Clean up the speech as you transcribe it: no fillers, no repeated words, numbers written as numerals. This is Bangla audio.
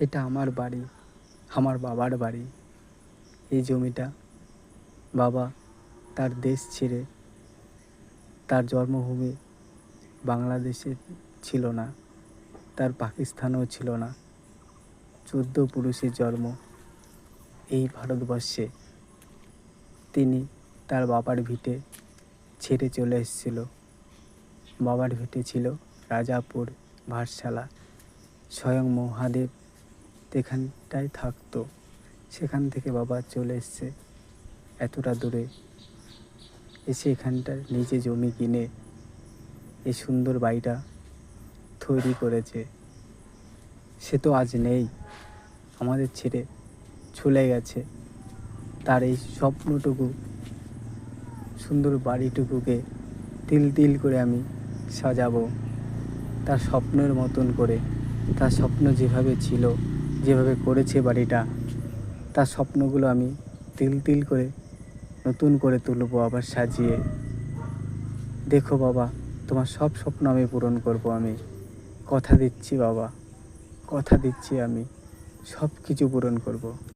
এটা আমার বাড়ি, আমার বাবার বাড়ি। এই জমিটা বাবা তার দেশ ছেড়ে, তার জন্মভূমি বাংলাদেশে ছিল না, তার পাকিস্তানেও ছিল না। 14 পুরুষের জন্ম এই ভারতবর্ষে। তিনি তার বাবার ভিটে ছেড়ে চলে এসেছিল। বাবার ভিটে ছিল রাজাপুর, ভাটশালা। স্বয়ং মহাদেব এখানটায় থাকতো। সেখান থেকে বাবা চলে এসছে এতটা দূরে, এসে এখানটায় নিজে জমি কিনে এই সুন্দর বাড়িটা তৈরি করেছে। সে তো আজ নেই, আমাদের ছেড়ে চলে গেছে। তার এই স্বপ্নটুকু, সুন্দর বাড়িটুকুকে তিল তিল করে আমি সাজাবো তার স্বপ্নের মতন করে। তার স্বপ্ন যেভাবে ছিল, যেভাবে করেছে বাড়িটা, তার স্বপ্নগুলো আমি তিল তিল করে নতুন করে তুলবো, আবার সাজিয়ে। দেখো বাবা, তোমার সব স্বপ্ন আমি পূরণ করবো। আমি কথা দিচ্ছি বাবা, কথা দিচ্ছি, আমি সব কিছু পূরণ করবো।